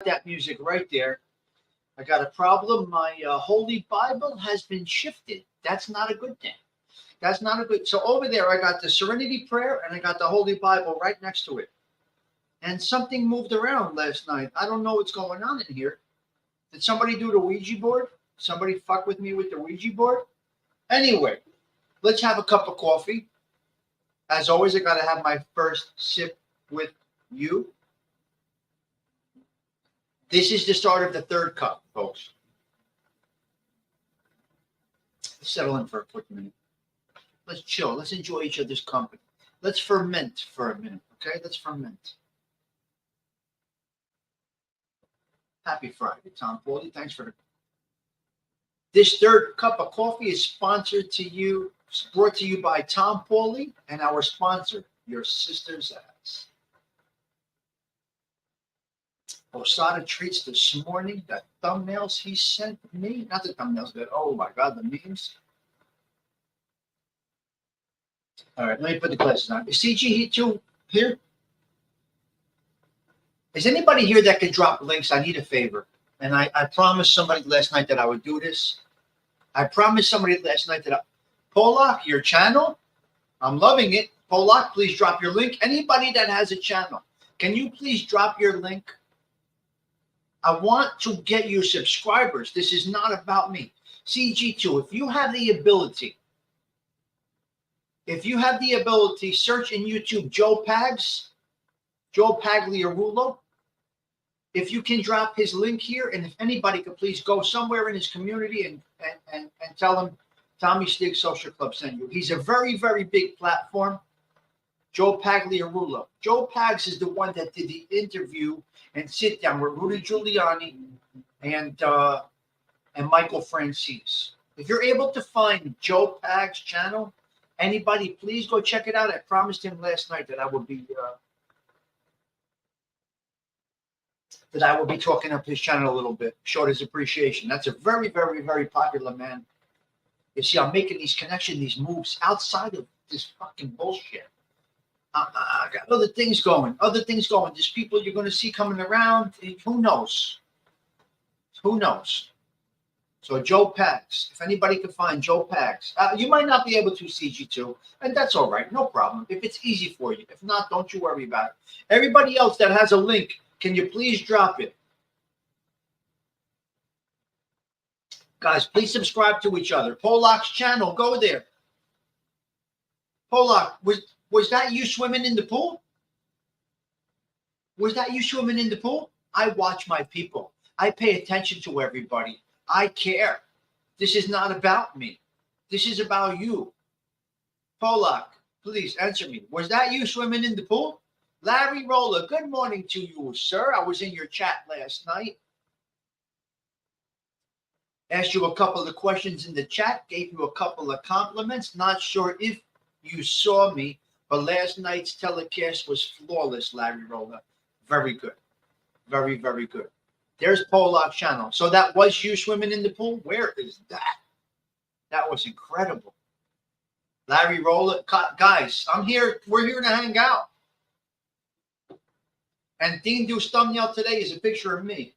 that music right there. I got a problem. My Holy Bible has been shifted. That's not a good thing. That's not a good. So over there, I got the Serenity Prayer and I got the Holy Bible right next to it. And something moved around last night. I don't know what's going on in here. Did somebody do the Ouija board? Somebody fuck with me with the Ouija board? Anyway, let's have a cup of coffee. As always, I got to have my first sip with you. This is the start of the third cup, folks. Let's settle in for a quick minute. Let's chill. Let's enjoy each other's company. Let's ferment for a minute, okay? Let's ferment. Happy Friday, Tom Paulie. Thanks for the. This third cup of coffee is sponsored to you, brought to you by Tom Paulie and our sponsor, Your Sister's Ass. Osada treats this morning, the thumbnails he sent me, not the thumbnails, but oh my God, the memes. All right, let me put the glasses on. Is CG2 here? Is anybody here that can drop links? I need a favor. And I promised somebody last night that I would do this. I promised somebody last night that Polak, your channel, I'm loving it. Polak, please drop your link. Anybody that has a channel, can you please drop your link? I want to get you subscribers. This is not about me. CG2, if you have the ability, search in YouTube Joe Pagliarulo. If you can drop his link here, and if anybody could please go somewhere in his community and tell him Tommy Stigs Social Club sent you. He's a very, very big platform. Joe Pagliarulo. Joe Pags is the one that did the interview and sit down with Rudy Giuliani and Michael Francis. If you're able to find Joe Pags' channel, anybody, please go check it out. I promised him last night that I would be talking up his channel a little bit, showed his appreciation. That's a very, very, very popular man. You see, I'm making these connections, these moves outside of this fucking bullshit. I got other things going. There's people you're going to see coming around. Who knows? So Joe Pags, if anybody can find Joe Pags, you might not be able to CG2, and that's all right, no problem. If it's easy for you, if not, don't you worry about it. Everybody else that has a link, can you please drop it? Guys, please subscribe to each other. Polak's channel, go there. Polak, was that you swimming in the pool? I watch my people. I pay attention to everybody. I care. This is not about me. This is about you. Polak, please answer me. Was that you swimming in the pool? Larry Roller, good morning to you, sir. I was in your chat last night. Asked you a couple of questions in the chat, gave you a couple of compliments. Not sure if you saw me, but last night's telecast was flawless, Larry Roller. Very good. Very, very good. There's Polak's channel. So that was you swimming in the pool? Where is that? That was incredible. Larry Roller. Guys, I'm here. We're here to hang out. And Dean Du's thumbnail today is a picture of me.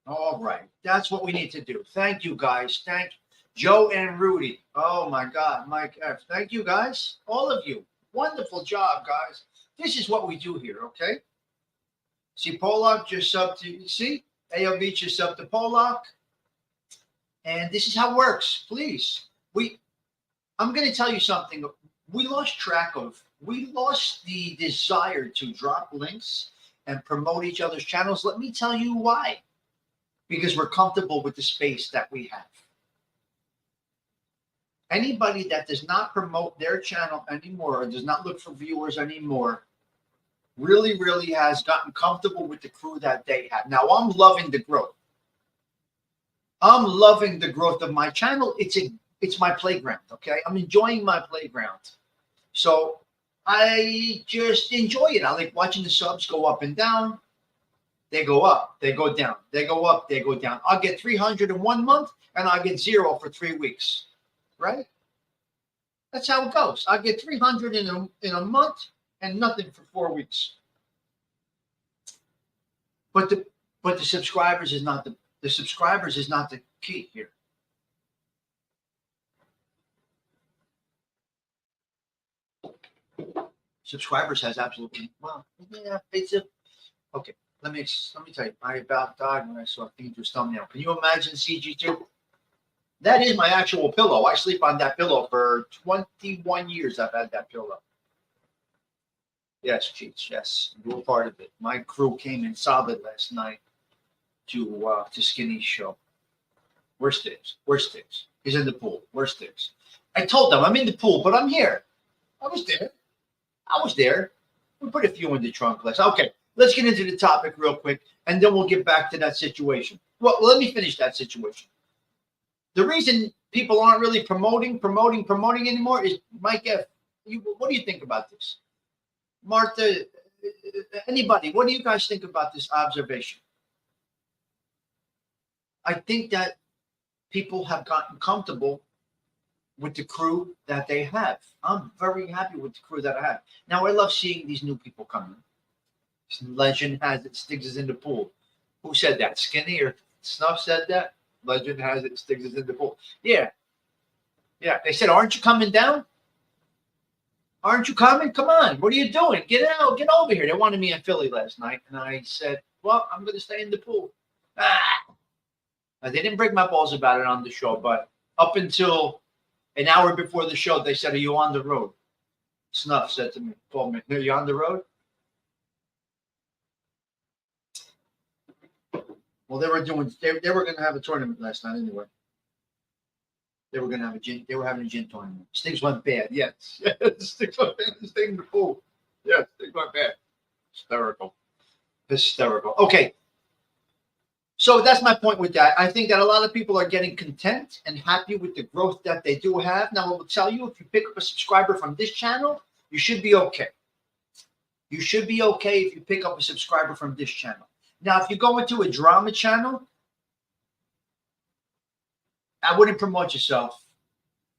All right. That's what we need to do. Thank you, guys. Thank Joe and Rudy. Oh, my God. Mike F. Thank you, guys. All of you. Wonderful job, guys. This is what we do here, okay? See, Polak just subbed to, see? AOB just subbed to Polak. And this is how it works. Please. I'm going to tell you something. We lost the desire to drop links and promote each other's channels. Let me tell you why. Because we're comfortable with the space that we have. Anybody that does not promote their channel anymore or does not look for viewers anymore really, really has gotten comfortable with the crew that they have. Now, I'm loving the growth. I'm loving the growth of my channel. It's my playground, okay? I'm enjoying my playground. So I just enjoy it. I like watching the subs go up and down. They go up, they go down, they go up, they go down. I'll get 300 in 1 month and I'll get 0 for 3 weeks, right? That's how it goes. I'll get 300 in a month and nothing for 4 weeks. But the subscribers is not the subscribers is not the key here. Subscribers has absolutely it's a okay. Let me tell you. I about died when I saw Theodre's thumbnail. Can you imagine CG2? That is my actual pillow. I sleep on that pillow for 21 years. I've had that pillow. Yes, Cheats. Yes, you were part of it. My crew came in solid last night to Skinny's show. Where's Stigs? Where's Stigs? He's in the pool. Where's Stigs? I told them I'm in the pool, but I'm here. I was there. We put a few in the trunk list. Okay, let's get into the topic real quick, and then we'll get back to that situation. Well, let me finish that situation. The reason people aren't really promoting anymore is, Mike F., what do you think about this? Martha, anybody, what do you guys think about this observation? I think that people have gotten comfortable with the crew that they have. I'm very happy with the crew that I have. Now, I love seeing these new people coming. Legend has it, Stigs is in the pool. Who said that? Skinny or Snuff said that? Legend has it, Stigs is in the pool. Yeah. They said, aren't you coming down? Aren't you coming? Come on. What are you doing? Get out. Get over here. They wanted me in Philly last night. And I said, well, I'm going to stay in the pool. They didn't break my balls about it on the show, but up until an hour before the show, they said, are you on the road? Snuff said to me, told me, are you on the road? Well, they were going to have a tournament last night anyway. They were having a gin tournament. Stigs went bad. Yes. Stigs went bad. Stay in the pool. Yes, Stigs went bad. Hysterical. Okay. So that's my point with that. I think that a lot of people are getting content and happy with the growth that they do have. Now, I will tell you, if you pick up a subscriber from this channel, you should be okay. You should be okay if you pick up a subscriber from this channel. Now, if you go into a drama channel, I wouldn't promote yourself,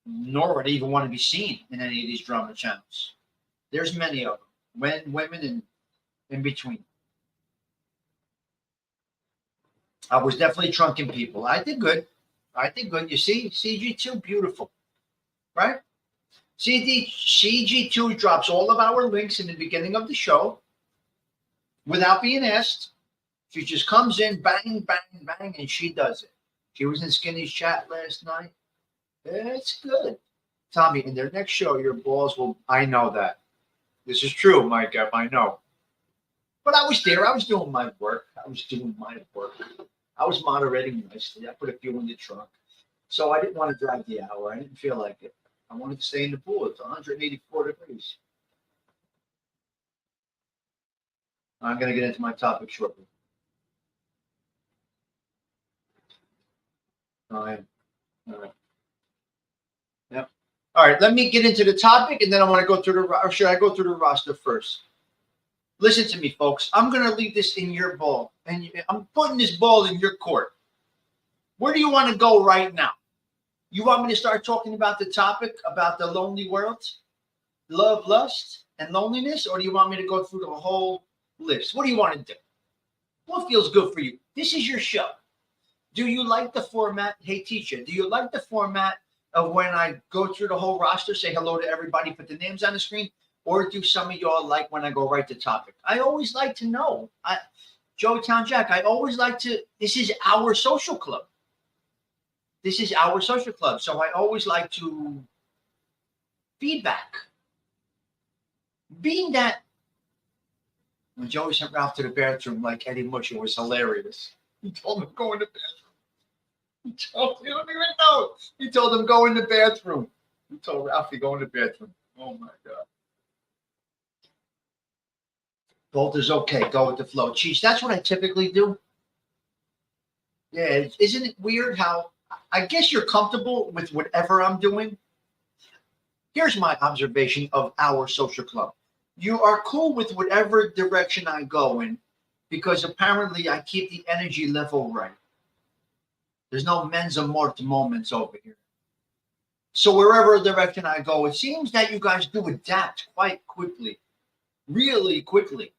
nor would I even want to be seen in any of these drama channels. There's many of them, men, women, and in between. I was definitely trunking people. I did good. You see, CG2, beautiful, right? CG2 drops all of our links in the beginning of the show without being asked. She just comes in, bang, bang, bang, and she does it. She was in Skinny's chat last night. It's good. Tommy, in their next show, your balls will... I know that. This is true, Mike F. I know. But I was there. I was doing my work. I was moderating nicely. I put a few in the trunk. So I didn't want to drag the hour. I didn't feel like it. I wanted to stay in the pool. It's 184 degrees. I'm going to get into my topic shortly. All right. Yep. All right. Let me get into the topic, and then I want to go through or should I go through the roster first? Listen to me, folks. I'm going to leave this in your ball, and I'm putting this ball in your court. Where do you want to go right now? You want me to start talking about the topic about the lonely world, love, lust, and loneliness, or do you want me to go through the whole list? What do you want to do? What feels good for you? This is your show. Do you like the format? Hey, teacher, do you like the format of when I go through the whole roster, say hello to everybody, put the names on the screen? Or do some of y'all like when I go right to topic? I always like to know. Joe Town Jack, I always like to, this is our social club. So I always like to feedback. Being that when Joey sent Ralph to the bathroom like Eddie Mush, it was hilarious. He told him go in the bathroom. He don't even know. He told him go in the bathroom. He told Ralph to go in the bathroom. Oh my God. Both is okay. Go with the flow. Cheese. That's what I typically do. Yeah. Isn't it weird how I guess you're comfortable with whatever I'm doing? Here's my observation of our social club. You are cool with whatever direction I go in because apparently I keep the energy level right. There's no mensa morte moments over here. So wherever direction I go, it seems that you guys do adapt quite quickly really quickly.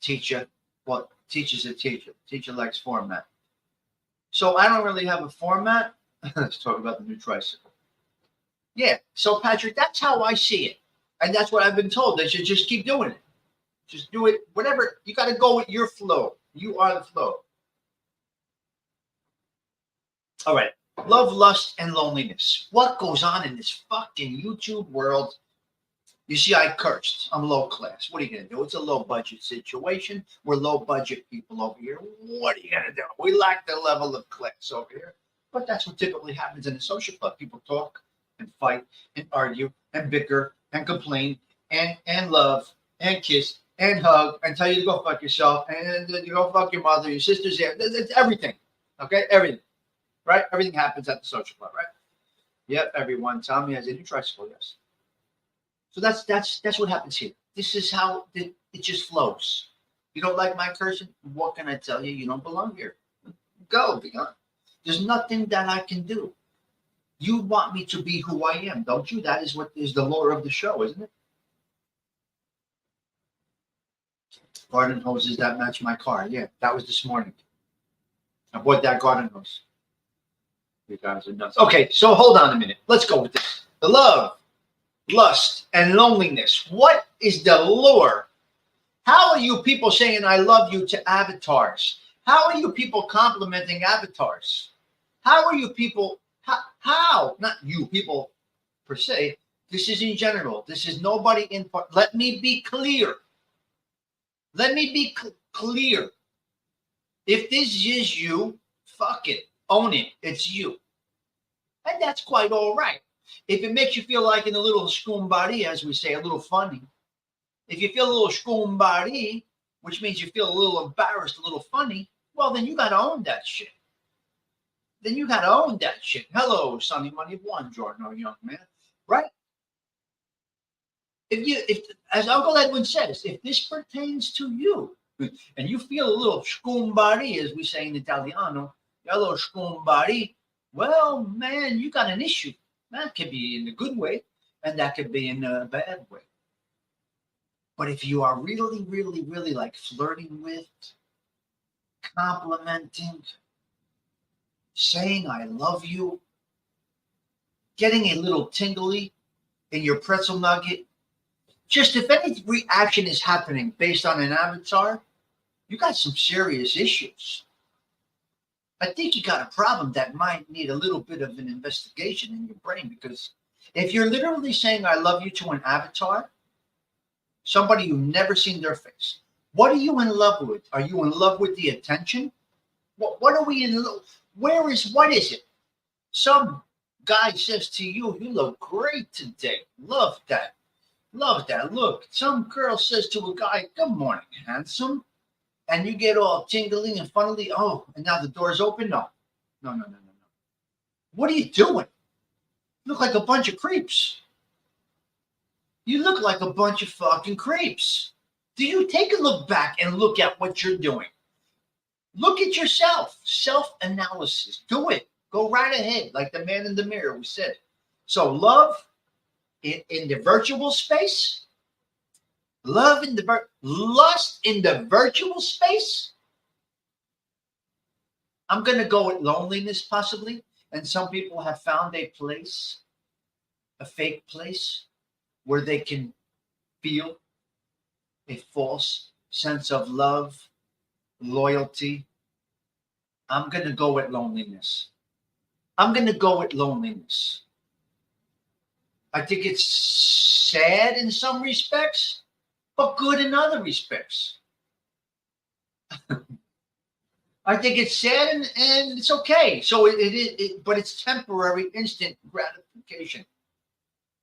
Teacher, well, teacher's a teacher. Teacher likes format. So I don't really have a format. Let's talk about the new tricycle. Yeah. So Patrick, that's how I see it. And that's what I've been told. They should just keep doing it. Just do it. Whatever. You got to go with your flow. You are the flow. All right. Love, lust, and loneliness. What goes on in this fucking YouTube world? You see, I cursed. I'm low class. What are you going to do? It's a low budget situation. We're low budget people over here. What are you going to do? We lack the level of class over here. But that's what typically happens in a social club. People talk and fight and argue and bicker and complain and love and kiss and hug and tell you to go fuck yourself and you go fuck your mother, your sister's there. It's everything. Okay? Everything. Right? Everything happens at the social club, right? Yep, everyone. Tommy has a new tricycle, yes. So that's what happens here. This is how it just flows. You don't like my cursing? What can I tell you? You don't belong here. Go, be gone. There's nothing that I can do. You want me to be who I am, don't you? That is what is the lore of the show, isn't it? Garden hoses that match my car. Yeah, that was this morning. I bought that garden hose. You guys are nuts. Okay, so hold on a minute. Let's go with this. The love, lust, and loneliness. What is the lure? How are you people saying I love you to avatars? How are you people complimenting avatars? How are you people, how? Not you people per se. This is in general. This is nobody in part. Let me be clear. Let me be clear. If this is you, fuck it. Own it. It's you. And that's quite all right. If it makes you feel like in a little skumbari, as we say, a little funny. If you feel a little skumbari, which means you feel a little embarrassed, a little funny, well, then you got to own that shit. Then you got to own that shit. Hello, Sonny Money, buongiorno, young man. Right? If as Uncle Edwin says, if this pertains to you, and you feel a little skumbari, as we say in Italiano, a little skumbari, well, man, you got an issue. That could be in a good way, and that could be in a bad way. But if you are really, really, really like flirting with, complimenting, saying I love you, getting a little tingly in your pretzel nugget, just if any reaction is happening based on an avatar, you got some serious issues. I think you got a problem that might need a little bit of an investigation in your brain, because if you're literally saying I love you to an avatar, somebody you've never seen their face, what are you in love with? Are you in love with the attention? What are we in love? What is it? Some guy says to you, you look great today. Love that. Love that. Look, some girl says to a guy, good morning, handsome. And you get all tingling and funnily, oh, and now the door's open? No. No. What are you doing? You look like a bunch of creeps. You look like a bunch of fucking creeps. Do you take a look back and look at what you're doing? Look at yourself. Self-analysis. Do it. Go right ahead, like the man in the mirror, we said. So love in the virtual space. Lust in the virtual space. I'm going to go with loneliness possibly. And some people have found a place, a fake place, where they can feel a false sense of love, loyalty. I'm going to go with loneliness. I think it's sad in some respects, but good in other respects. I think it's sad and it's okay. So but it's temporary, instant gratification.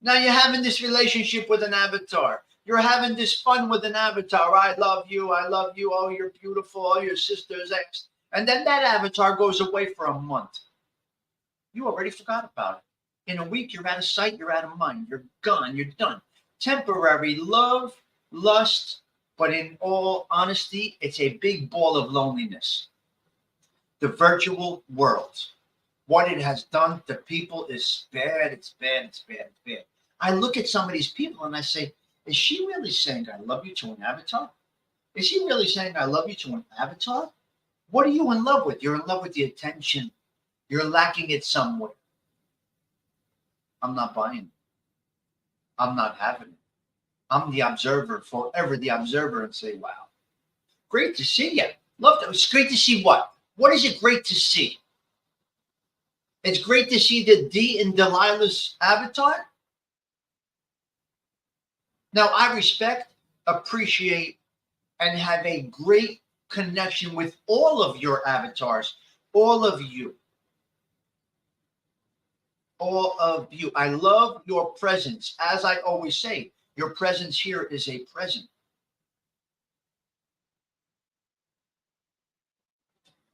Now you're having this relationship with an avatar. You're having this fun with an avatar. I love you. Oh, you're beautiful. Oh, your sister's ex. And then that avatar goes away for a month. You already forgot about it. In a week, you're out of sight. You're out of mind. You're gone. You're done. Temporary love, lust, but in all honesty, it's a big ball of loneliness. The virtual world, what it has done to people is bad. It's bad. I look at some of these people and I say, Is she really saying I love you to an avatar? Is he really saying I love you to an avatar? What are you in love with? You're in love with the attention. You're lacking it somewhere. I'm not buying it. I'm not having it. I'm the observer, forever the observer, and say, wow, great to see you. Love that. It's great to see what? What is it great to see? It's great to see the D in Delilah's avatar. Now, I respect, appreciate, and have a great connection with all of your avatars, all of you. All of you. I love your presence. As I always say, your presence here is a present.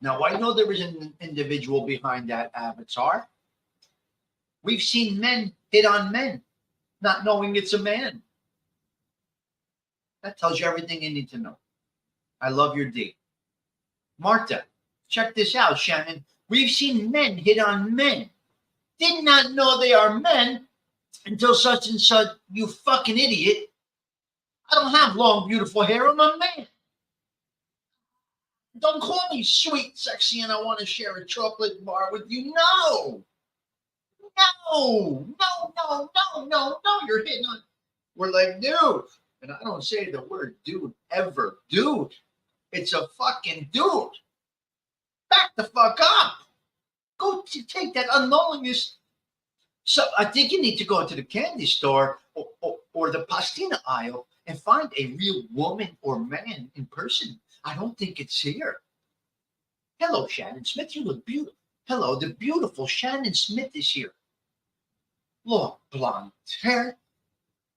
Now, I know there is an individual behind that avatar. We've seen men hit on men, not knowing it's a man. That tells you everything you need to know. I love your D. Marta, check this out, Shannon. We've seen men hit on men. Did not know they are men until such and such, you fucking idiot. I don't have long, beautiful hair. I'm a man. Don't call me sweet, sexy, and I want to share a chocolate bar with you. No. No. No, no, no, no, no. You're hitting on. We're like, dude. And I don't say the word dude ever. Dude. It's a fucking dude. Back the fuck up. Go to take that unknowingness. So I think you need to go to the candy store or the pastina aisle and find a real woman or man in person. I don't think it's here. Hello, Shannon Smith. You look beautiful. Hello, the beautiful Shannon Smith is here. Long blonde hair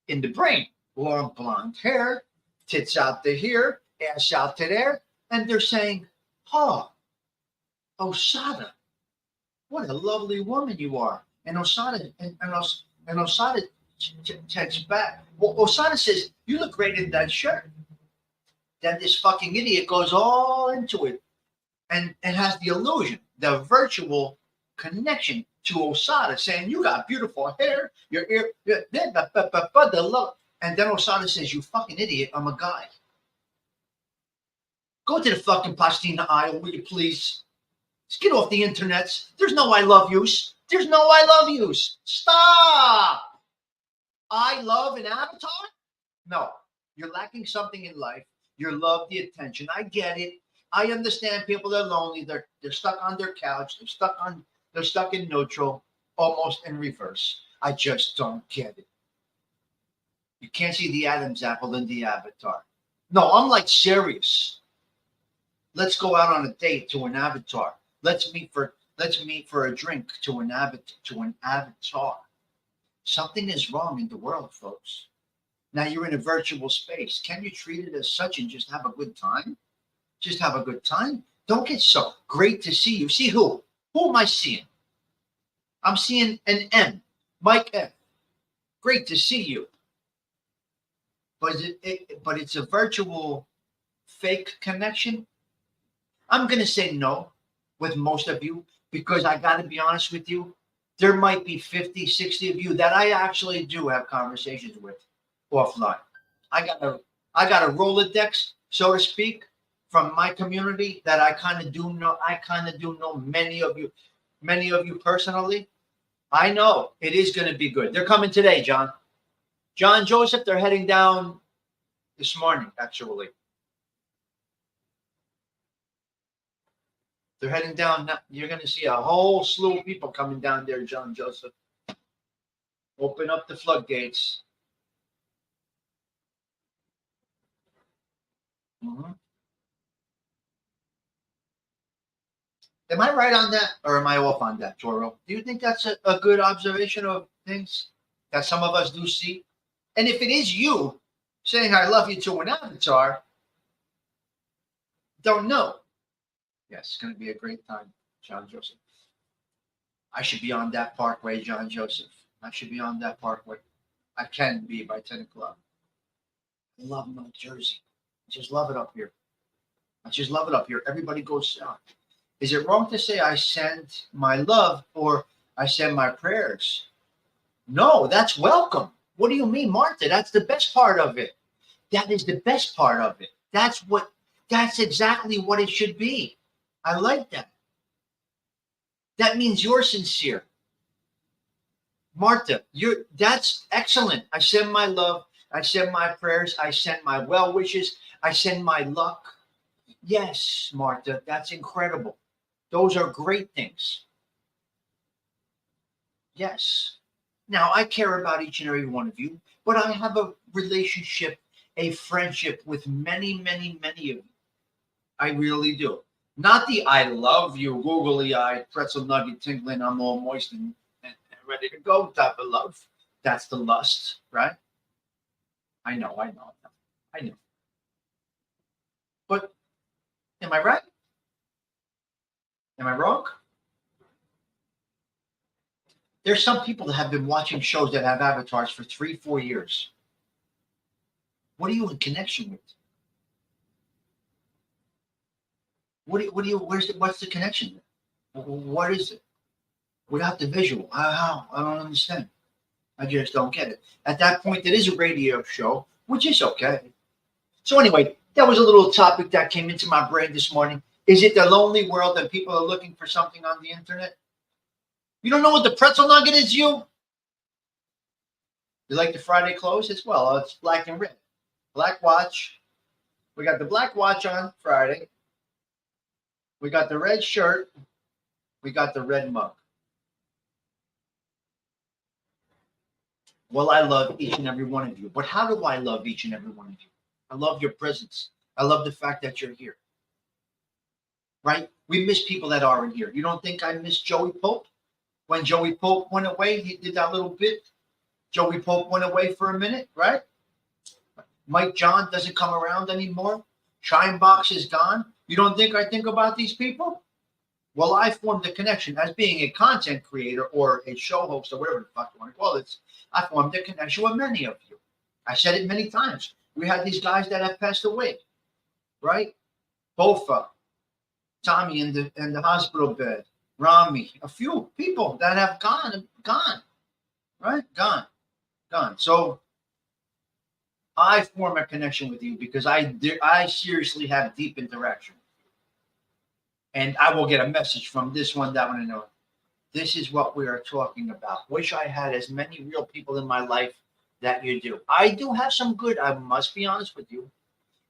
in the brain. Long blonde hair, tits out to here, ass out to there. And they're saying, oh, Osada, what a lovely woman you are. And Osada texts back. Well, Osada says, you look great in that shirt. Then this fucking idiot goes all into it and has the illusion, the virtual connection to Osada, saying, you got beautiful hair, your ear, the love. And then Osada says, you fucking idiot, I'm a guy. Go to the fucking pastina aisle, will you please? Just get off the internet. There's no I love yous. There's no I love yous. Stop. I love an avatar? No. You're lacking something in life. You love the attention. I get it. I understand people are lonely. They're stuck on their couch. They're stuck in neutral, almost in reverse. I just don't get it. You can't see the Adam's apple in the avatar. No, I'm like serious. Let's go out on a date to an avatar. Let's meet for a drink to an avatar. Something is wrong in the world, folks. Now you're in a virtual space. Can you treat it as such and just have a good time? Just have a good time. Don't get so great to see you. See who? Who am I seeing? I'm seeing an M. Mike F. Great to see you. But it's a virtual fake connection. I'm going to say no with most of you because I got to be honest with you. There might be 50, 60 of you that I actually do have conversations with offline. I got a Rolodex, so to speak, from my community that I kind of do know. I kind of do know many of you personally. I know it is going to be good. They're coming today, John Joseph. They're heading down this morning, actually. They're heading down. You're going to see a whole slew of people coming down there, John Joseph. Open up the floodgates. Mm-hmm. Am I right on that, or am I off on that, Toro? Do you think that's a good observation of things that some of us do see? And if it is you saying I love you to an avatar, don't know. Yes, it's going to be a great time, John Joseph. I should be on that parkway, John Joseph. I should be on that parkway. I can be by 10 o'clock. I love New Jersey. I just love it up here. Everybody goes south. Is it wrong to say I send my love or I send my prayers? No, that's welcome. What do you mean, Martha? That's the best part of it. That is the best part of it. That's exactly what it should be. I like that. That means you're sincere. Martha, that's excellent. I send my love. I send my prayers. I send my well wishes. I send my luck. Yes, Martha, that's incredible. Those are great things. Yes. Now, I care about each and every one of you, but I have a relationship, a friendship with many, many, many of you. I really do. Not the I love you, googly eyed, pretzel nugget tingling, I'm all moist and ready to go type of love. That's the lust, right? I know. I know. But am I right? Am I wrong? There's some people that have been watching shows that have avatars for 3, 4 years. What are you in connection with? What's the connection? What is it? Without the visual, how? I don't understand. I just don't get it. At that point, it is a radio show, which is okay. So anyway, that was a little topic that came into my brain this morning. Is it the lonely world that people are looking for something on the internet? You don't know what the pretzel nugget is, you? You like the Friday clothes? It's black and red. Black watch. We got the black watch on Friday. We got the red shirt. We got the red mug. Well, I love each and every one of you. But how do I love each and every one of you? I love your presence. I love the fact that you're here. Right? We miss people that aren't here. You don't think I miss Joey Pope? When Joey Pope went away, he did that little bit. Joey Pope went away for a minute, right? Mike John doesn't come around anymore. Shine Box is gone. You don't think I think about these people? Well, I formed a connection as being a content creator or a show host or whatever the fuck you want to call it. I formed a connection with many of you. I said it many times. We had these guys that have passed away, right? Bofa, Tommy in the hospital bed, Rami, a few people that have gone, right? Gone. So I form a connection with you because I seriously have deep interaction. And I will get a message from this one, that one, and another. This is what we are talking about. Wish I had as many real people in my life that you do. I do have some good, I must be honest with you.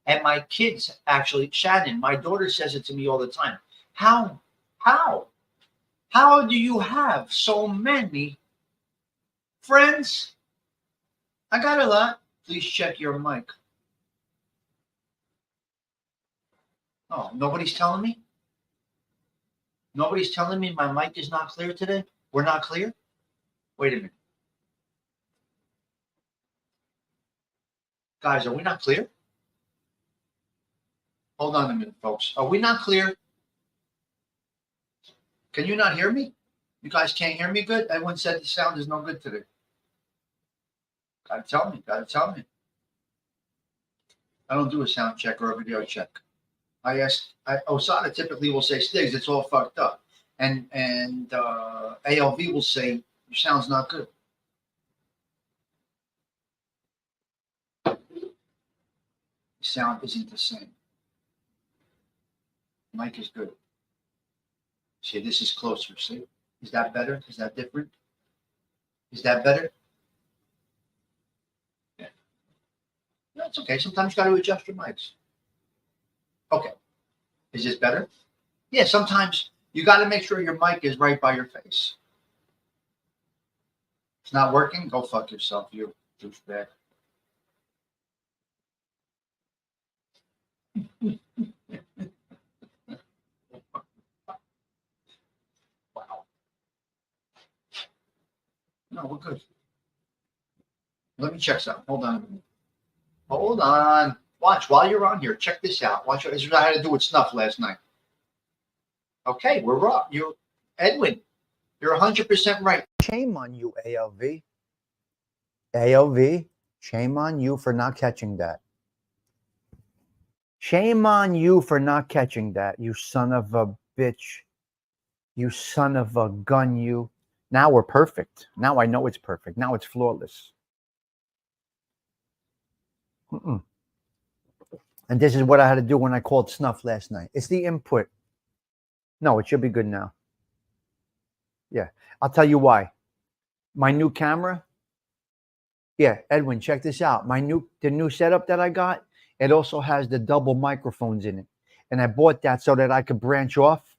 And my kids, actually, Shannon, my daughter says it to me all the time. How do you have so many friends? I got a lot. Please check your mic. Oh, nobody's telling me? Nobody's telling me my mic is not clear today? We're not clear? Wait a minute. Guys, are we not clear? Hold on a minute, folks. Are we not clear? Can you not hear me? You guys can't hear me good? Everyone said the sound is no good today. Gotta tell me. I don't do a sound check or a video check. Osana typically will say, Stigs, it's all fucked up. And ALV will say, your sound's not good. The sound isn't the same. Mic is good. See, this is closer. See? Is that better? Is that different? Is that better? Yeah. That's okay. Sometimes you got to adjust your mics. Okay. Is this better? Yeah, sometimes you got to make sure your mic is right by your face. It's not working? Go fuck yourself, you douchebag. Wow. No, we're good. Let me check something. Hold on a minute. Hold on. Watch while you're on here. Check this out. Watch. This is what I had to do with Snuff last night. Okay, we're raw. You're Edwin. You're 100% right. Shame on you, ALV. ALV. Shame on you for not catching that. Shame on you for not catching that, you son of a bitch. You son of a gun, you. Now we're perfect. Now I know it's perfect. Now it's flawless. Mm-mm. And this is what I had to do when I called snuff last night. It's the input. No, it should be good now. Yeah, I'll tell you why. My new camera. Yeah, Edwin, check this out. The new setup that I got, it also has the double microphones in it. And I bought that so that I could branch off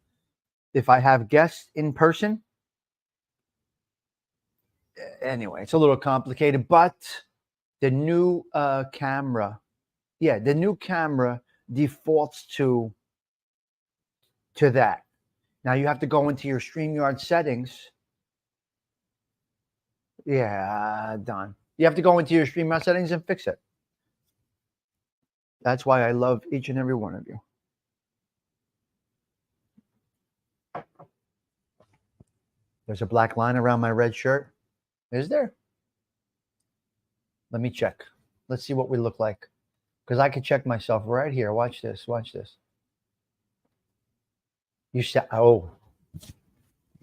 if I have guests in person. Anyway, it's a little complicated, but the new camera, the new camera defaults to that. Now you have to go into your StreamYard settings. Yeah, done. You have to go into your StreamYard settings and fix it. That's why I love each and every one of you. There's a black line around my red shirt. Is there? Let me check. Let's see what we look like. Because I can check myself right here. Watch this. Watch this. You said, oh.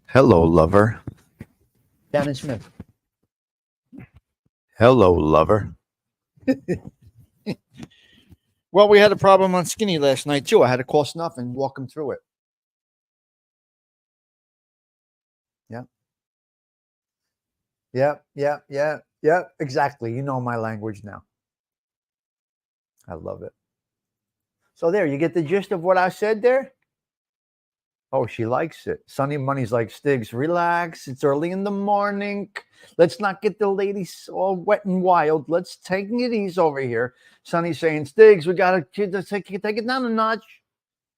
Hello, lover. Danny Smith. Hello, lover. Well, we had a problem on Skinny last night, too. I had to call Snuff and walk him through it. Yeah. Yeah, exactly. You know my language now. I love it. So there, you get the gist of what I said there? Oh, she likes it. Sunny Money's like, Stigs, relax. It's early in the morning. Let's not get the ladies all wet and wild. Let's take it easy over here. Sunny's saying, Stigs, we got to take it down a notch.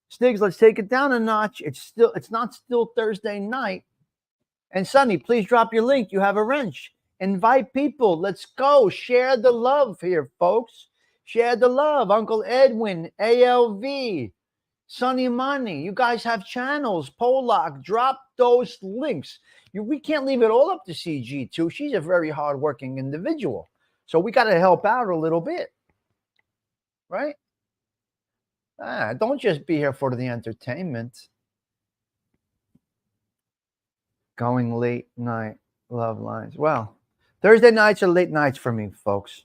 Stigs, let's take it down a notch. It's not still Thursday night. And Sunny, please drop your link. You have a wrench. Invite people. Let's go. Share the love here, folks. Share the love. Uncle Edwin, ALV. Sunny Money, you guys have channels. Polak, drop those links. We can't leave it all up to CG2. She's a very hardworking individual. So we got to help out a little bit. Right? Don't just be here for the entertainment. Going late night love lines. Well, Thursday nights are late nights for me, folks.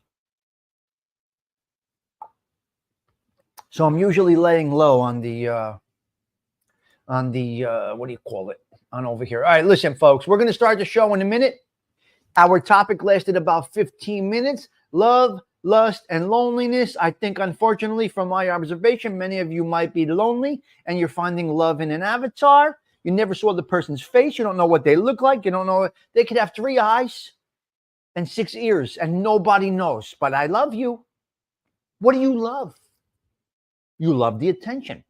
So I'm usually laying low on the what do you call it? On over here. All right, listen, folks, we're going to start the show in a minute. Our topic lasted about 15 minutes. Love, lust, and loneliness. I think, unfortunately, from my observation, many of you might be lonely and you're finding love in an avatar. You never saw the person's face. You don't know what they look like. You don't know. They could have 3 eyes and 6 ears and nobody knows. But I love you. What do you love? You love the attention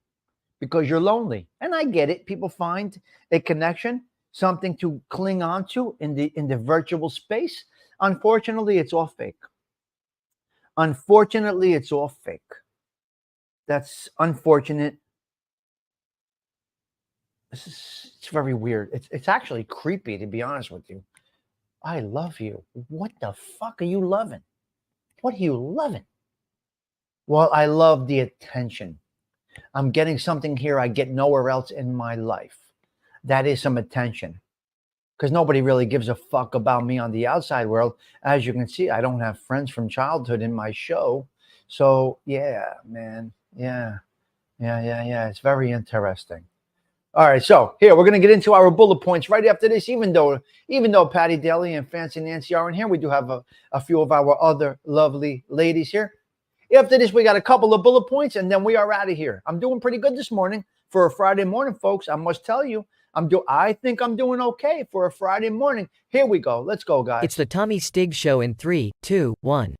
because you're lonely. And I get it. People find a connection, something to cling on to in the virtual space. Unfortunately, it's all fake. Unfortunately, it's all fake. That's unfortunate. It's very weird. It's actually creepy, to be honest with you. I love you. What the fuck are you loving? What are you loving? Well, I love the attention. I'm getting something here I get nowhere else in my life. That is some attention. Because nobody really gives a fuck about me on the outside world. As you can see, I don't have friends from childhood in my show. So, yeah, man. Yeah. It's very interesting. All right, so here, we're going to get into our bullet points right after this. Even though Patty Daly and Fancy Nancy are in here, we do have a few of our other lovely ladies here. After this, we got a couple of bullet points, and then we are out of here. I'm doing pretty good this morning for a Friday morning, folks. I must tell you, I think I'm doing okay for a Friday morning. Here we go. Let's go, guys. It's the Tommy Stigs Show in 3, 2, 1.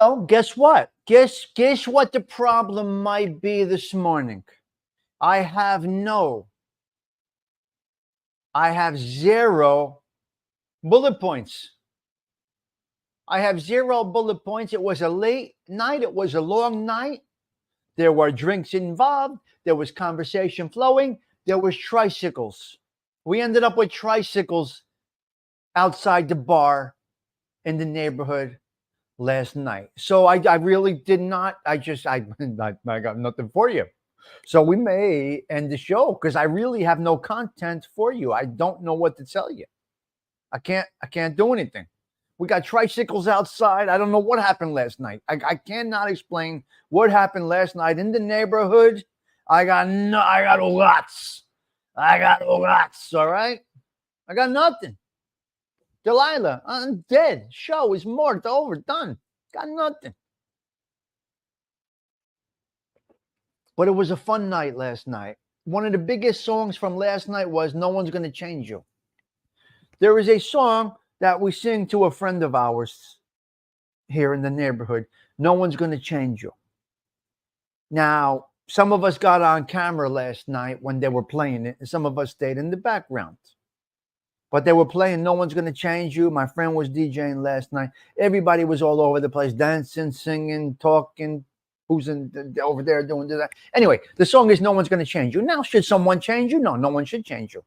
Oh, guess what? Guess what the problem might be this morning? I have zero Bullet points. I have 0 bullet points. It was a late night. It was a long night. There were drinks involved. There was conversation flowing. There was tricycles. We ended up with tricycles outside the bar in the neighborhood last night. So I really did not. I got nothing for you. So we may end the show because I really have no content for you. I don't know what to tell you. I can't do anything. We got tricycles outside. I don't know what happened last night. I cannot explain what happened last night in the neighborhood. I got lots. All right? I got nothing. Delilah, I'm dead. Show is marked, over, done. Got nothing. But it was a fun night last night. One of the biggest songs from last night was No One's Gonna Change You. There is a song that we sing to a friend of ours here in the neighborhood. No One's Gonna Change You. Now, some of us got on camera last night when they were playing it, and some of us stayed in the background. But they were playing No One's Gonna Change You. My friend was DJing last night. Everybody was all over the place, dancing, singing, talking. Who's over there doing that? Anyway, the song is No One's Gonna Change You. Now, should someone change you? No, no one should change you.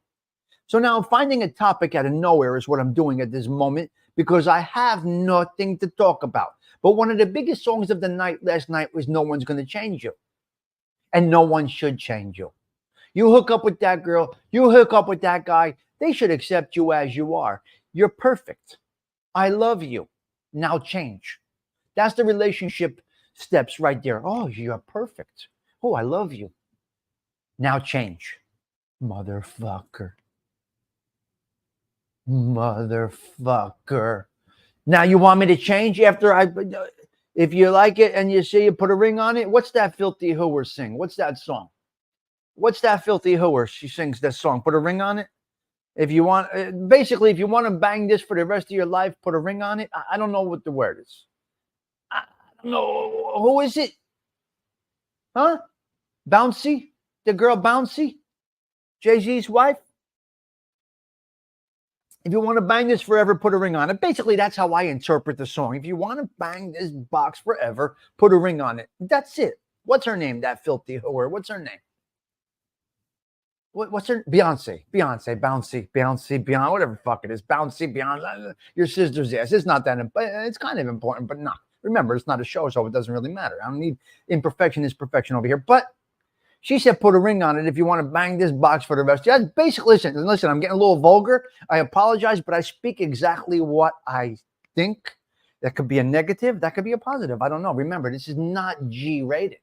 So now finding a topic out of nowhere is what I'm doing at this moment because I have nothing to talk about. But one of the biggest songs of the night last night was No One's Gonna Change You. And no one should change you. You hook up with that girl, you hook up with that guy, they should accept you as you are. You're perfect. I love you. Now change. That's the relationship steps right there. Oh, you're perfect. Oh, I love you. Now change. Motherfucker. Motherfucker. Now you want me to change after if you like it and you see you put a ring on it? What's that filthy hooer sing? What's that song? What's that filthy hooer? She sings that song. Put a ring on it. If you want, basically, if you want to bang this for the rest of your life, put a ring on it. I don't know what the word is. I don't know. Who is it? Huh? Bouncy? The girl Bouncy? Jay-Z's wife? If you want to bang this forever, put a ring on it. Basically, that's how I interpret the song. If you want to bang this box forever, put a ring on it. That's it. What's her name, that filthy whore? What's her name? What's her? Beyonce, Beyonce, whatever the fuck it is. Bouncy, Beyonce, your sister's ass. It's not that, it's kind of important, but not. Remember, it's not a show, so it doesn't really matter. I don't need imperfection is perfection over here. But she said, put a ring on it if you want to bang this box for the rest. Yeah, basically, listen, I'm getting a little vulgar. I apologize, but I speak exactly what I think. That could be a negative. That could be a positive. I don't know. Remember, this is not G rated.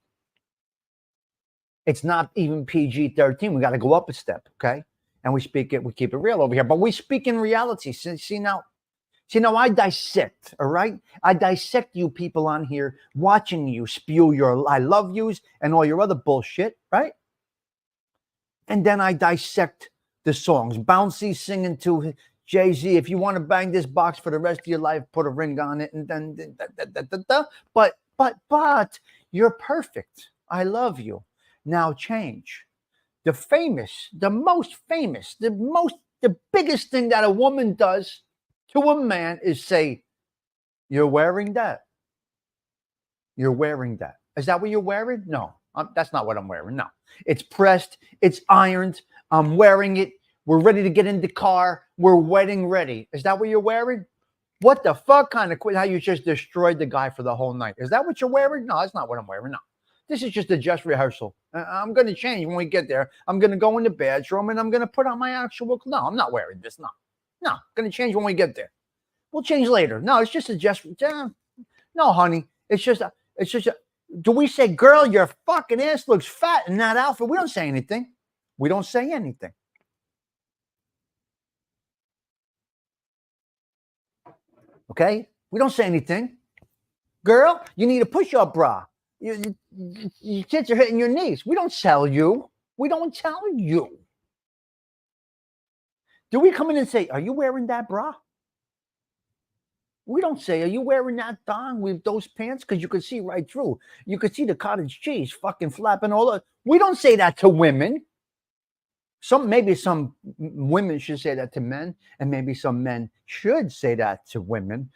It's not even PG-13. We got to go up a step, okay? And we keep it real over here. But we speak in reality. See now, I dissect, all right? I dissect you people on here, watching you spew your I love yous and all your other bullshit, right? And then I dissect the songs. Bouncy singing to Jay-Z, if you want to bang this box for the rest of your life, put a ring on it. And then, but you're perfect. I love you. Now change. The biggest thing that a woman does to a man is say, you're wearing that. You're wearing that. Is that what you're wearing? No, that's not what I'm wearing. No, it's pressed. It's ironed. I'm wearing it. We're ready to get in the car. We're wedding ready. Is that what you're wearing? What the fuck kind of quit? How you just destroyed the guy for the whole night? Is that what you're wearing? No, that's not what I'm wearing. No. This is just a dress rehearsal. I'm going to change when we get there. I'm going to go in the bedroom and I'm going to put on my actual. No, I'm not wearing this. No, I'm going to change when we get there. We'll change later. No, it's just a dress. No, honey. It's just. Do we say, girl, your fucking ass looks fat in that outfit? We don't say anything. We don't say anything. Okay? We don't say anything. Girl, you need a push-up bra. Your tits are hitting your knees. We don't tell you. We don't tell you. Do we come in and say, are you wearing that bra? We don't say, are you wearing that thong with those pants? Because you could see right through. You could see the cottage cheese fucking flapping all over. We don't say that to women. Maybe some women should say that to men, and maybe some men should say that to women.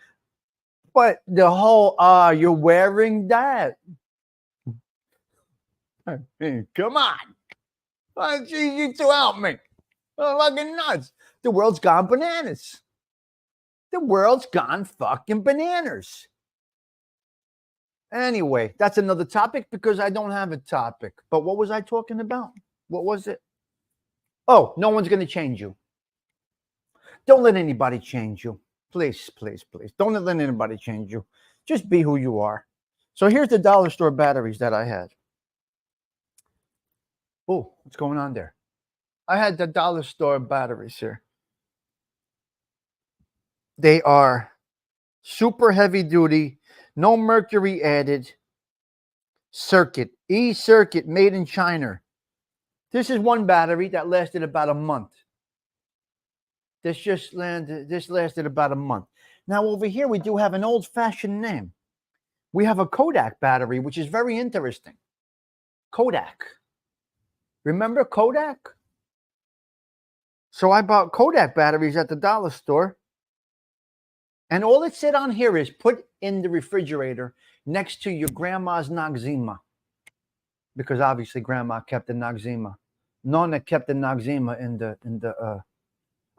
But the whole you're wearing that. Come on. It's easy to help me. Fucking nuts. The world's gone bananas. The world's gone fucking bananas. Anyway, that's another topic because I don't have a topic. But what was I talking about? What was it? Oh, no one's going to change you. Don't let anybody change you. Please, please, please. Don't let anybody change you. Just be who you are. So here's the dollar store batteries that I had. Oh, what's going on there? I had the dollar store batteries here. They are super heavy duty, no mercury added circuit, E-circuit made in China. This is one battery that lasted about a month. This lasted about a month. Now over here we do have an old-fashioned name. We have a Kodak battery, which is very interesting. Kodak. Remember Kodak? So I bought Kodak batteries at the dollar store. And all it said on here is put in the refrigerator next to your grandma's Noxzema. Because obviously grandma kept the Noxzema. Nonna kept the Noxzema in the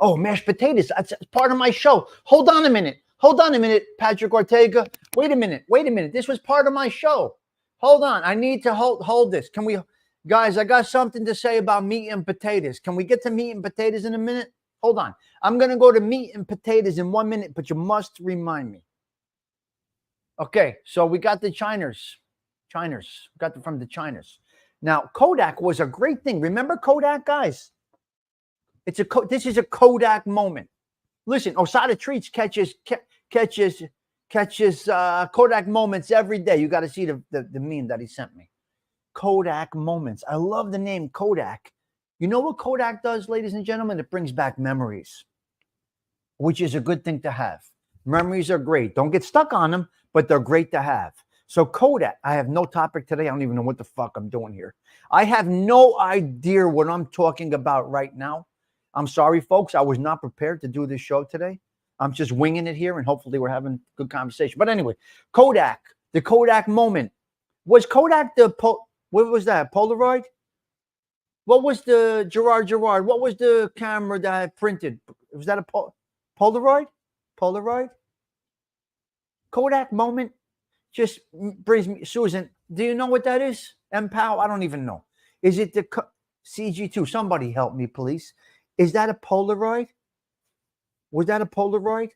oh, mashed potatoes. That's part of my show. Hold on a minute, Patrick Ortega. Wait a minute. This was part of my show. Hold on. I need to hold this. Can we, guys, I got something to say about meat and potatoes. Can we get to meat and potatoes in a minute? Hold on. I'm going to go to meat and potatoes in 1 minute, but you must remind me. Okay, so we got the Chiners. We got them from the Chiners. Now, Kodak was a great thing. Remember Kodak, guys? This is a Kodak moment. Listen, Osada Treats catches Kodak moments every day. You got to see the meme that he sent me. Kodak moments. I love the name Kodak. You know what Kodak does, ladies and gentlemen? It brings back memories, which is a good thing to have. Memories are great. Don't get stuck on them, but they're great to have. So Kodak, I have no topic today. I don't even know what the fuck I'm doing here. I have no idea what I'm talking about right now. I'm sorry, folks. I was not prepared to do this show today. I'm just winging it here, and hopefully we're having a good conversation. But anyway, Kodak, the Kodak moment. Was Kodak what was that, Polaroid? What was the Gerard? What was the camera that I printed? Was that a Polaroid? Kodak moment just brings me. Susan, do you know what that is? MPOW? I don't even know. Is it the CG2? Somebody help me, please. Is that a Polaroid? Was that a Polaroid?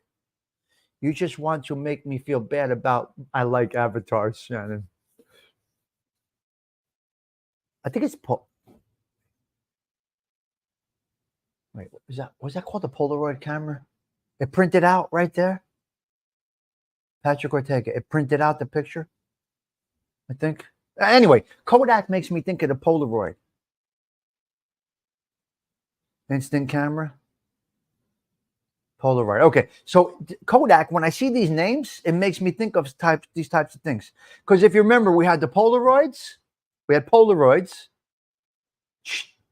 You just want to make me feel bad about I like avatars, Shannon. I think it's Wait, was that called a Polaroid camera? It printed out right there. Patrick Ortega. It printed out the picture, I think. Anyway, Kodak makes me think of the Polaroid. Instant camera. Polaroid. Okay, so Kodak, when I see these names, it makes me think of these types of things. Because if you remember, we had Polaroids,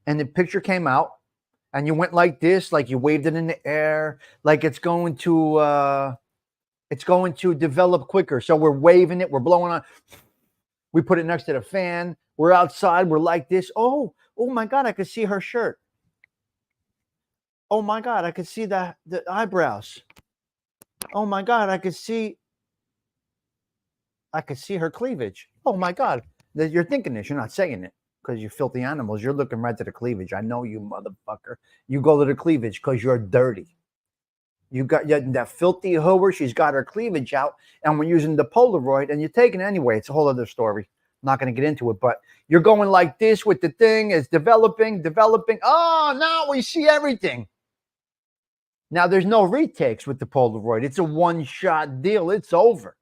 and the picture came out, and you went like this, like you waved it in the air, like it's going to develop quicker. So we're waving it, we're blowing on. We put it next to the fan. We're outside. We're like this. Oh my God! I could see her shirt. Oh my God! I could see the eyebrows. Oh my God! I could see her cleavage. Oh my God! You're thinking this. You're not saying it because you filthy animals. You're looking right to the cleavage. I know you, motherfucker. You go to the cleavage because you're dirty. You got that filthy hooer. She's got her cleavage out, and we're using the Polaroid, and you're taking it anyway. It's a whole other story. I'm not going to get into it, but you're going like this with the thing. It's developing. Oh, now we see everything. Now there's no retakes with the Polaroid. It's a one-shot deal. It's over.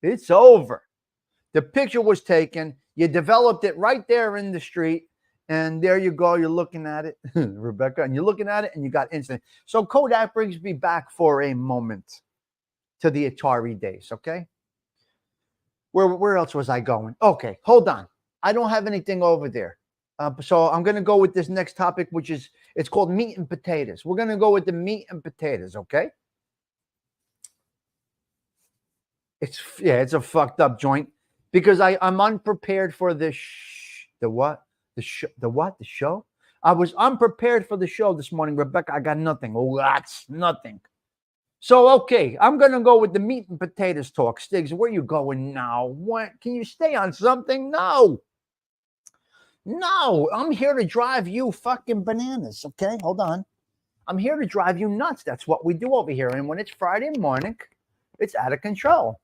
The picture was taken. You developed it right there in the street. And there you go. You're looking at it, Rebecca, and you're looking at it and you got instant. So Kodak brings me back for a moment to the Atari days. Okay. Where else was I going? Okay. Hold on. I don't have anything over there. So I'm going to go with this next topic, which is, it's called meat and potatoes. We're going to go with the meat and potatoes, okay? It's a fucked up joint because I'm unprepared for the show. I was unprepared for the show this morning, Rebecca. I got nothing. Lots, nothing. So, okay, I'm going to go with the meat and potatoes talk. Stigs, where you going now? What? Can you stay on something? No, I'm here to drive you fucking bananas, okay? Hold on. I'm here to drive you nuts. That's what we do over here. And when it's Friday morning, it's out of control.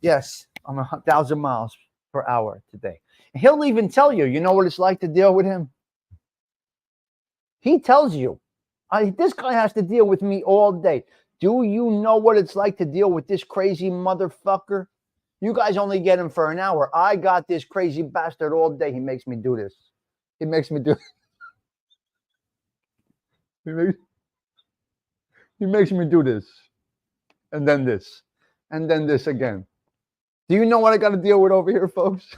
Yes, I'm 1,000 miles per hour today. And he'll even tell you, you know what it's like to deal with him? He tells you. This guy has to deal with me all day. Do you know what it's like to deal with this crazy motherfucker? You guys only get him for an hour. I got this crazy bastard all day. He makes me do this. He makes me do He makes me do this. And then this. And then this again. Do you know what I got to deal with over here, folks?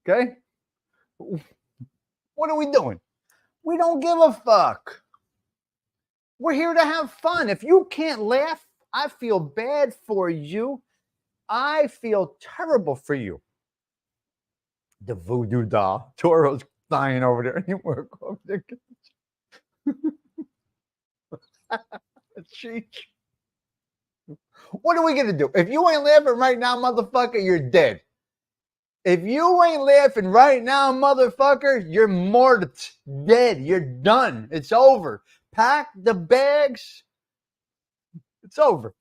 Okay? What are we doing? We don't give a fuck. We're here to have fun. If you can't laugh, I feel bad for you. I feel terrible for you. The voodoo doll. Toro's dying over there. Anywhere. What are we going to do? If you ain't laughing right now, motherfucker, you're dead. If you ain't laughing right now, motherfucker, you're mort, dead. You're done. It's over. Pack the bags. It's over.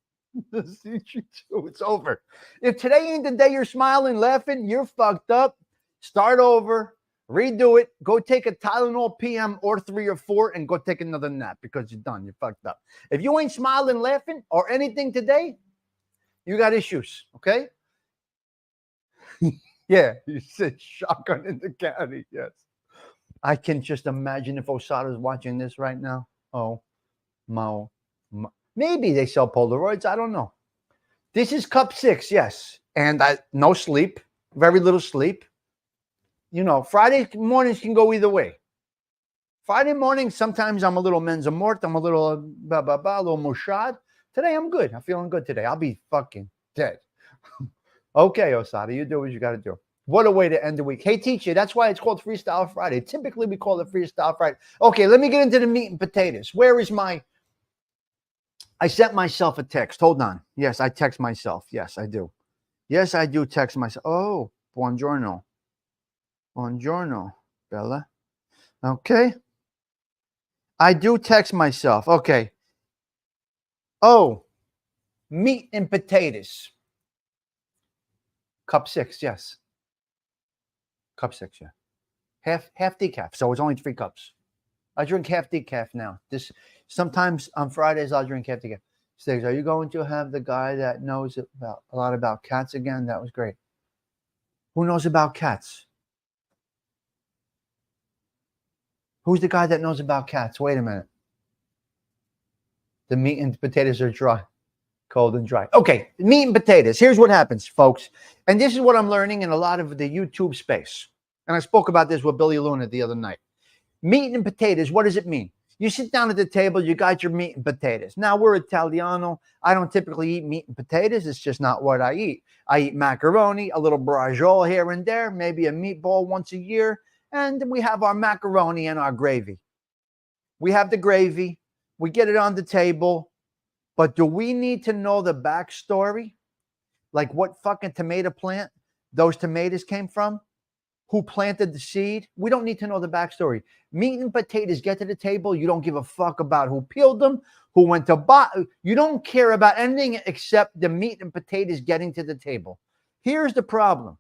It's over. If today ain't the day you're smiling, laughing, you're fucked up. Start over. Redo it. Go take a Tylenol PM or 3 or 4 and go take another nap because you're done. You're fucked up. If you ain't smiling, laughing, or anything today, you got issues, okay? Yeah, you said shotgun in the county. Yes. I can just imagine if Osada's watching this right now. Oh, maybe they sell Polaroids. I don't know. This is cup 6, yes. And no sleep, very little sleep. You know, Friday mornings can go either way. Friday morning, sometimes I'm a little menza mort. I'm a little a little mushad. Today, I'm good. I'm feeling good today. I'll be fucking dead. Okay, Osada, you do what you got to do. What a way to end the week. Hey, teacher, that's why it's called Freestyle Friday. Typically, we call it Freestyle Friday. Okay, let me get into the meat and potatoes. Where is my... I sent myself a text. Hold on. Yes, I text myself. Yes, I do. Yes, I do text myself. Oh, buongiorno. Buongiorno, Bella. Okay. I do text myself. Okay. Oh, meat and potatoes. Cup 6, yes. Cup 6, yeah. Half decaf. So it's only 3 cups. I drink half decaf now. Sometimes on Fridays I'll drink half decaf. Stigs, are you going to have the guy that knows a lot about cats again? That was great. Who knows about cats? Who's the guy that knows about cats? Wait a minute. The meat and potatoes are dry. Cold and dry. Okay, meat and potatoes. Here's what happens, folks. And this is what I'm learning in a lot of the YouTube space. And I spoke about this with Billy Luna the other night. Meat and potatoes, what does it mean? You sit down at the table, you got your meat and potatoes. Now, we're Italiano. I don't typically eat meat and potatoes. It's just not what I eat. I eat macaroni, a little braciole here and there, maybe a meatball once a year. And we have our macaroni and our gravy. We have the gravy. We get it on the table. But do we need to know the backstory? Like what fucking tomato plant those tomatoes came from? Who planted the seed? We don't need to know the backstory. Meat and potatoes get to the table. You don't give a fuck about who peeled them, who went to buy. You don't care about anything except the meat and potatoes getting to the table. Here's the problem.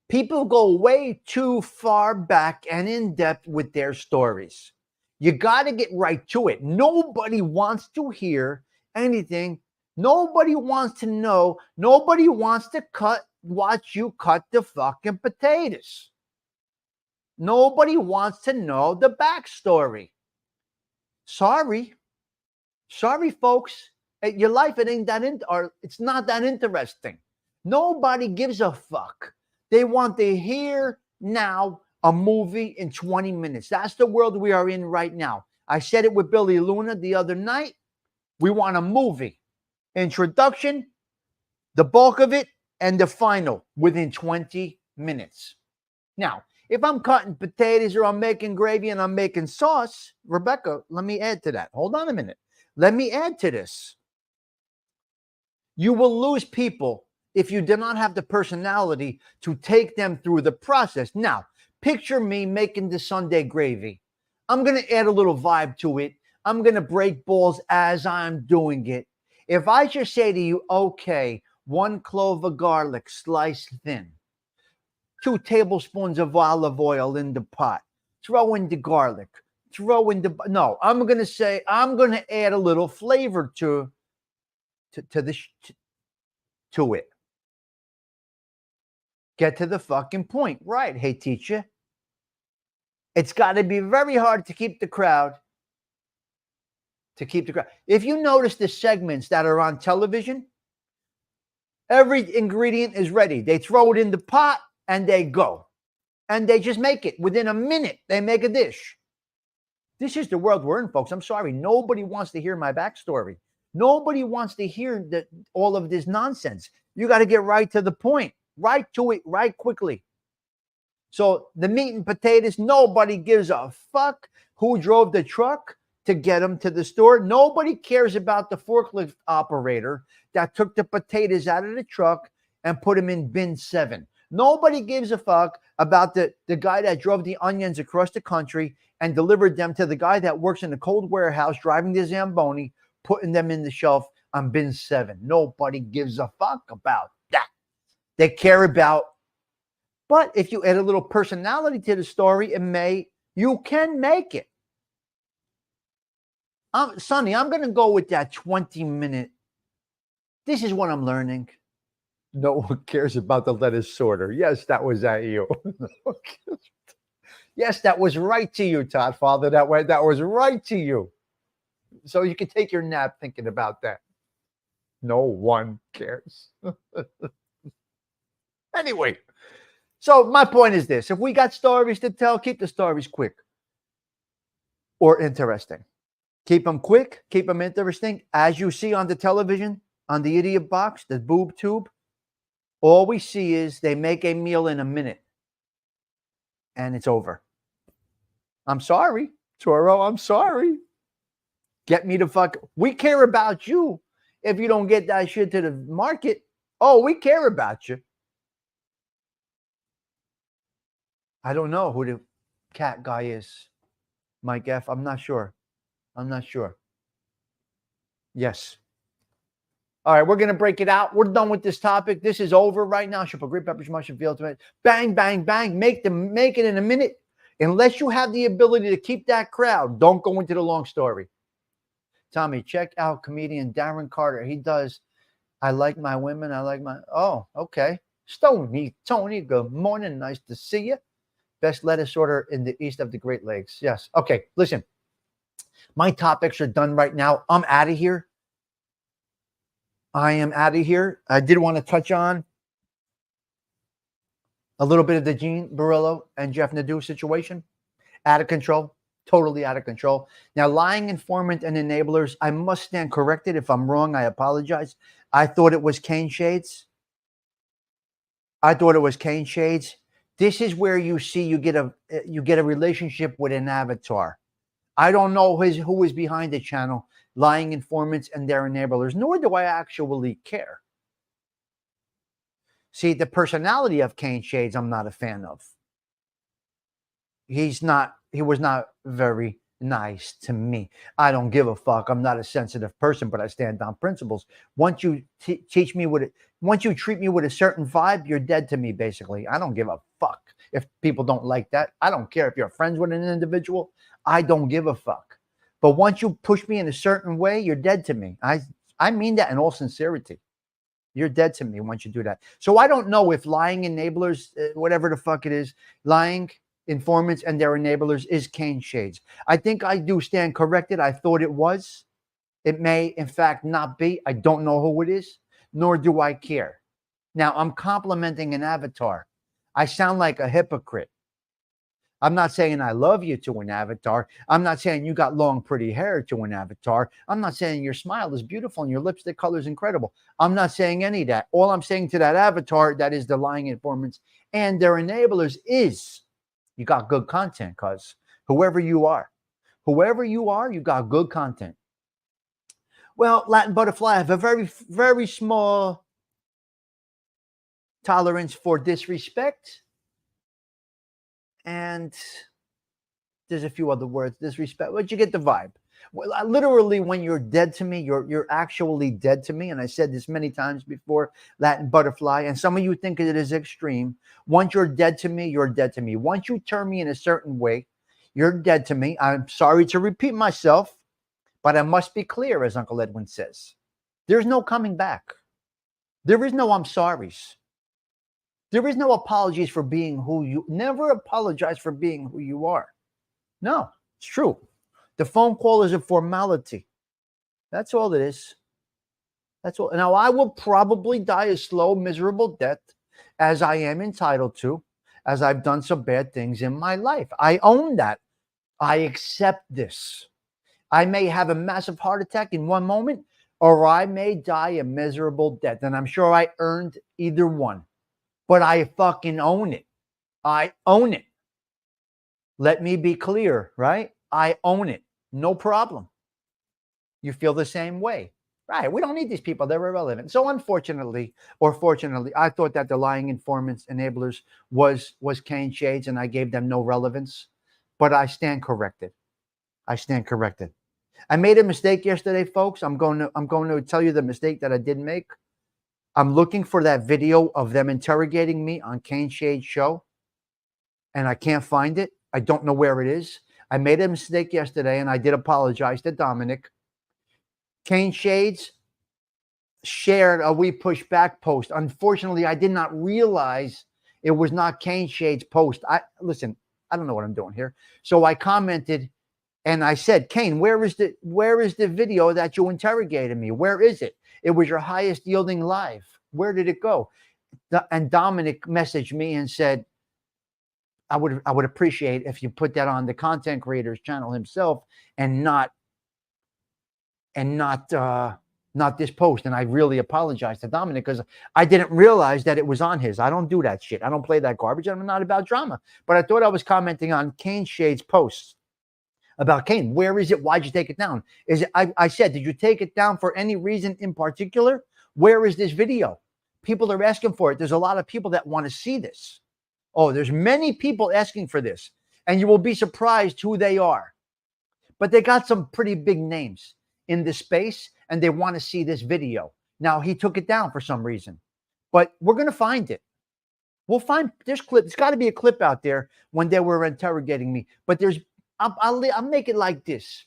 People go way too far back and in depth with their stories. You got to get right to it. Nobody wants to hear anything. Nobody wants to know. Nobody wants to watch you cut the fucking potatoes. Nobody wants to know the backstory. Sorry, folks. Your life, it ain't that or it's not that interesting. Nobody gives a fuck. They want to hear now a movie in 20 minutes. That's the world we are in right now. I said it with Billy Luna the other night. We want a movie. Introduction, the bulk of it, and the final within 20 minutes. Now, if I'm cutting potatoes or I'm making gravy and I'm making sauce, Rebecca, let me add to that. Hold on a minute. Let me add to this. You will lose people if you do not have the personality to take them through the process. Now, picture me making the Sunday gravy. I'm going to add a little vibe to it. I'm going to break balls as I'm doing it. If I just say to you, okay, 1 clove of garlic sliced thin, 2 tablespoons of olive oil in the pot, throw in the garlic, no, I'm going to say, I'm going to add a little flavor to it. Get to the fucking point. Right. Hey, teacher. It's got to be very hard to keep the crowd. If you notice the segments that are on television, every ingredient is ready. They throw it in the pot and they go. And they just make it. Within a minute, they make a dish. This is the world we're in, folks. I'm sorry. Nobody wants to hear my backstory. Nobody wants to hear all of this nonsense. You got to get right to the point. Right to it, right quickly. So the meat and potatoes, nobody gives a fuck who drove the truck to get them to the store. Nobody cares about the forklift operator that took the potatoes out of the truck and put them in bin 7. Nobody gives a fuck about the guy that drove the onions across the country and delivered them to the guy that works in the cold warehouse driving the Zamboni, putting them in the shelf on bin 7. Nobody gives a fuck about that. They care about, but if you add a little personality to the story, you can make it. Sonny, I'm going to go with that 20-minute. This is what I'm learning. No one cares about the lettuce sorter. Yes, that was at you. Yes, that was right to you, Todd Father. That was right to you. So you can take your nap thinking about that. No one cares. Anyway, so my point is this. If we got stories to tell, keep the stories quick or interesting. Keep them quick, keep them interesting. As you see on the television, on the idiot box, the boob tube, all we see is they make a meal in a minute and it's over. I'm sorry, Toro, I'm sorry. Get me the fuck. We care about you if you don't get that shit to the market. Oh, we care about you. I don't know who the cat guy is. Mike F. I'm not sure. Yes. All right, we're going to break it out. We're done with this topic. This is over right now. Triple green peppers, mushroom field tomato. Bang, bang, bang. Make it in a minute. Unless you have the ability to keep that crowd, don't go into the long story. Tommy, check out comedian Darren Carter. He does I like my women. Oh, okay. Tony, good morning. Nice to see you. Best lettuce order in the east of the Great Lakes. Yes. Okay, listen. My topics are done right now. I'm out of here. I am out of here. I did want to touch on a little bit of the Gene Barillo and Jeff Nadeau situation. Out of control. Totally out of control. Now, lying informant and enablers, I must stand corrected. If I'm wrong, I apologize. I thought it was Cane Shades. This is where you see you get a relationship with an avatar. I don't know who is behind the channel, lying informants and their enablers, nor do I actually care. See, the personality of Cane Shades, I'm not a fan of. He was not very nice to me. I don't give a fuck. I'm not a sensitive person, but I stand on principles. Once you once you treat me with a certain vibe, you're dead to me, basically. I don't give a fuck if people don't like that. I don't care if you're friends with an individual. I don't give a fuck. But once you push me in a certain way, you're dead to me. I mean that in all sincerity. You're dead to me once you do that. So I don't know if lying enablers, whatever the fuck it is, lying informants and their enablers is Kane Shades. I think I do stand corrected. I thought it was. It may, in fact, not be. I don't know who it is, nor do I care. Now, I'm complimenting an avatar. I sound like a hypocrite. I'm not saying I love you to an avatar. I'm not saying you got long, pretty hair to an avatar. I'm not saying your smile is beautiful and your lipstick color is incredible. I'm not saying any of that. All I'm saying to that avatar, that is the lying informants and their enablers, is you got good content, cuz whoever you are, you got good content. Well, Latin Butterfly, I have a very, very small tolerance for disrespect. And there's a few other words, disrespect, but you get the vibe. Well, literally, when you're dead to me, you're actually dead to me. And I said this many times before, Latin Butterfly, and some of you think it is extreme. Once you're dead to me, you're dead to me. Once you turn me in a certain way, you're dead to me. I'm sorry to repeat myself, but I must be clear, as Uncle Edwin says. There's no coming back. There is no I'm sorries. There is no apologies for being who you, never apologize for being who you are. No, it's true. The phone call is a formality. That's all it is. That's all. Now, I will probably die a slow, miserable death, as I am entitled to, as I've done some bad things in my life. I own that. I accept this. I may have a massive heart attack in one moment, or I may die a miserable death. And I'm sure I earned either one. But I fucking own it. I own it. Let me be clear, right? I own it. No problem. You feel the same way. Right. We don't need these people. They're irrelevant. So unfortunately, or fortunately, I thought that the lying informants, enablers was Kane Shades, and I gave them no relevance. But I stand corrected. I stand corrected. I made a mistake yesterday, folks. I'm going to tell you the mistake that I did make. I'm looking for that video of them interrogating me on Kane Shades' show, and I can't find it. I don't know where it is. I made a mistake yesterday, and I did apologize to Dominic. Kane Shades shared a We Push Back post. Unfortunately, I did not realize it was not Kane Shades' post. Listen, I don't know what I'm doing here. So I commented, and I said, Kane, where is the video that you interrogated me? Where is it? It was your highest yielding live. Where did it go? And Dominic messaged me and said, I would appreciate if you put that on the content creator's channel himself and not this post. And I really apologize to Dominic because I didn't realize that it was on his. I don't do that shit. I don't play that garbage. I'm not about drama. But I thought I was commenting on Kane Shades' posts about Kane. Where is it? Why'd you take it down? Is it? I said, did you take it down for any reason in particular? Where is this video? People are asking for it. There's a lot of people that want to see this. Oh, there's many people asking for this, and you will be surprised who they are. But they got some pretty big names in this space, and they want to see this video. Now, he took it down for some reason, but we're going to find it. We'll find this clip. There's got to be a clip out there when they were interrogating me, but I'll make it like this.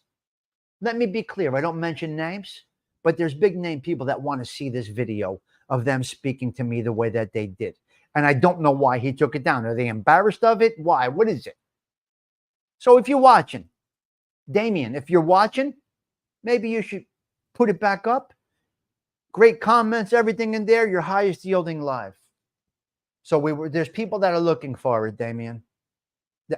Let me be clear. I don't mention names, but there's big name people that want to see this video of them speaking to me the way that they did. And I don't know why he took it down. Are they embarrassed of it? Why? What is it? So if you're watching, Damien, if you're watching, maybe you should put it back up. Great comments, everything in there. Your highest yielding live. So there's people that are looking for it, Damien.